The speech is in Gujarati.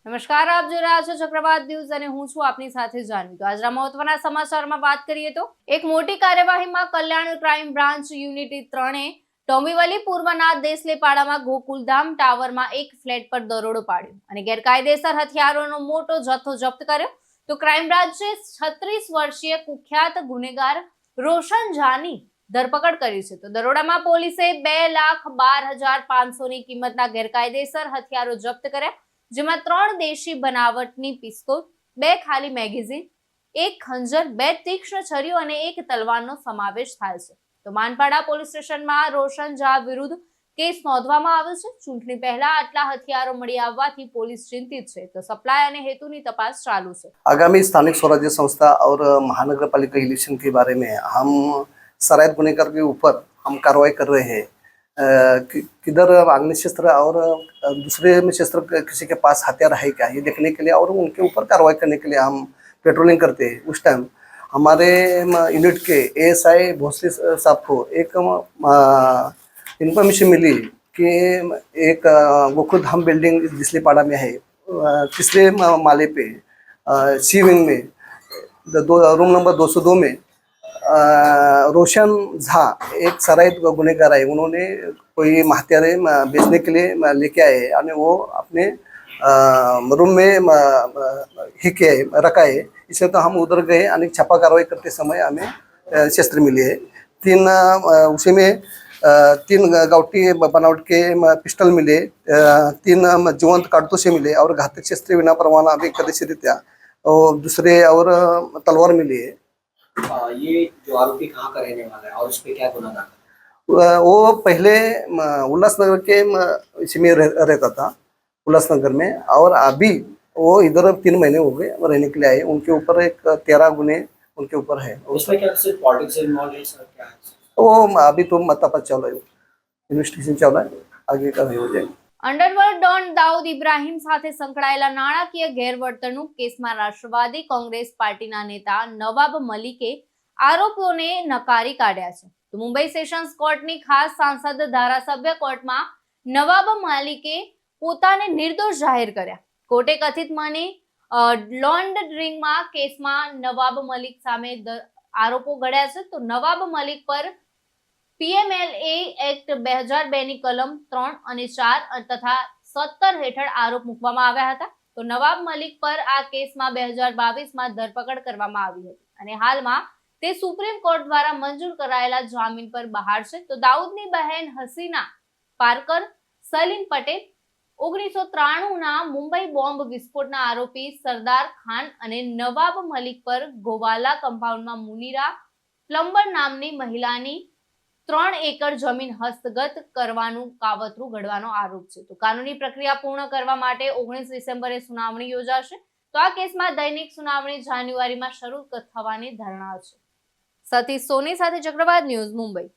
નમસ્કાર, આપ જોઈ રહ્યા છો ચક્રવાત ન્યૂઝ અને હું છું આપની સાથે જાનવી। તો આજના મહત્વના સમાચારમાં વાત કરીએ તો એક મોટી કાર્યવાહીમાં કલ્યાણ ક્રાઇમ બ્રાન્ચ યુનિટી 3 એ ડોંબીવલી પૂર્વના દેસલેપાડામાં ગોકુલધામ ટાવરમાં એક ફ્લેટ પર દરોડો પાડ્યો અને ગેરકાયદેસર હથિયારોનો મોટો જથ્થો જપ્ત કર્યો। તો ક્રાઇમ બ્રાન્ચે 36 વર્ષીય કુખ્યાત ગુનેગાર રોશન ઝાની ધરપકડ કરી છે। તો દરોડામાં પોલીસે 2,12,500 ની કિંમતના ગેરકાયદેસર હથિયારો જપ્ત કર્યા, જેમાં 3 દેશી બનાવટની પિસ્તોલ, 2 ખાલી મેગેઝીન, 1 ખંજર, 2 તીક્ષ્ણ છરીઓ અને 1 તલવારનો સમાવેશ થાય છે। તો માનપાડા પોલીસ સ્ટેશનમાં રોશન ઝા વિરુદ્ધ કેસ નોંધવામાં આવ્યો છે। ચૂંટણી પહેલા આટલા हथियारों મળી આવવાથી પોલીસ ચિંતિત છે। તો સપ્લાય અને હેતુની તપાસ ચાલુ છે। आगामी स्थानिक स्वराज्य संस्था और महानगर पालिका इलेक्शन के बारे में हम सरायत गुनेगार के ऊपर हम कार्रवाई कर रहे हैं। किधर आग्नेय शस्त्र और दूसरे में शस्त्र किसी के पास हथियार है क्या, ये देखने के लिए और उनके ऊपर कार्रवाई करने के लिए हम पेट्रोलिंग करते हैं। उस टाइम हमारे यूनिट के एएसआई भोसले साहब को एक इन्फॉर्मेशन मिली कि एक गोकुलधाम बिल्डिंग दिसलीपाड़ा में है, तीसरे माले पे सी विंग में रूम नंबर 202 में रोशन झा एक सरायत गुनेगार है। उन्होंने कोई हथियारे बेचने के लिए लेके आए और वो अपने रूम में ही के रखा है। इसलिए तो हम उधर गए और छापा कार्रवाई करते समय हमें शस्त्र मिले है। उसी में 3 गावठी बनावट के पिस्टल मिले, 3 जीवंत कारतूसे मिले और घातक शस्त्र विना परवाना अभी कदर्शितरित्या और दूसरे और तलवार मिली है। ये जो आरोपी कहाँ का रहने वाला है और उस पर क्या गुनाह दाखिल? वो पहले उल्लासनगर के इसमें रहता था, उल्लासनगर में, और अभी वो इधर 3 महीने हो गए रहने के लिए आए। उनके ऊपर एक 13 गुने उनके ऊपर है। उसमें क्या सिर्फ पॉलिटिक्स इन्वॉल्व है सर, क्या है? वो अभी तो तपास चल रहा है, इन्वेस्टिगेशन चल रहा है, आगे का हो जाएगा। અંડરવર્લ્ડ ડોન દાઉદ ઇબ્રાહીમ સાથે સંકળાયેલા નાણાકીય ગેરવર્તણૂક કેસમાં રાષ્ટ્રવાદી કોંગ્રેસ પાર્ટીના નેતા નવાબ મલિકે આરોપોને નકારી કાઢ્યા છે। તો મુંબઈ સેશન્સ કોર્ટની ખાસ સાંસદ ધારાસભ્ય કોર્ટમાં નવાબ મલિકે પોતાને નિર્દોષ જાહેર કર્યા। કોર્ટે કથિત મની લોન્ડરિંગમાં કેસમાં નવાબ મલિક સામે આરોપો ઘડ્યા છે। તો નવાબ મલિક પર PMLA એક્ટ 2002 ની કલમ 3 અને 4 તથા 17 હેઠળ આરોપ મૂકવામાં આવ્યા હતા। તો નવાબ મલિક પર આ કેસમાં 2022માં ધરપકડ કરવામાં આવી હતી અને હાલમાં તે સુપ્રીમ કોર્ટ દ્વારા મંજૂર કરાયેલા જામીન પર બહાર છે। તો દાઉદની બહેન હસીના પારકર, સલીમ પટેલ, 1993ના મુંબઈ બોમ્બ વિસ્ફોટના આરોપી સરદાર ખાન અને નવાબ મલિક પર ગોવાલા કમ્પાઉન્ડમાં મુનીરા પ્લમ્બર નામની મહિલાની 3 એકર જમીન હસ્તગત કરવાનું કાવતરું ઘડવાનો આરોપ છે। તો કાનૂની પ્રક્રિયા પૂર્ણ કરવા માટે 19 ડિસેમ્બરે સુનાવણી યોજાશે। તો આ કેસમાં દૈનિક સુનાવણી જાન્યુઆરીમાં શરૂ થવાની ધારણા છે। સતીશ સોની સાથે ચક્રવાત ન્યૂઝ, મુંબઈ।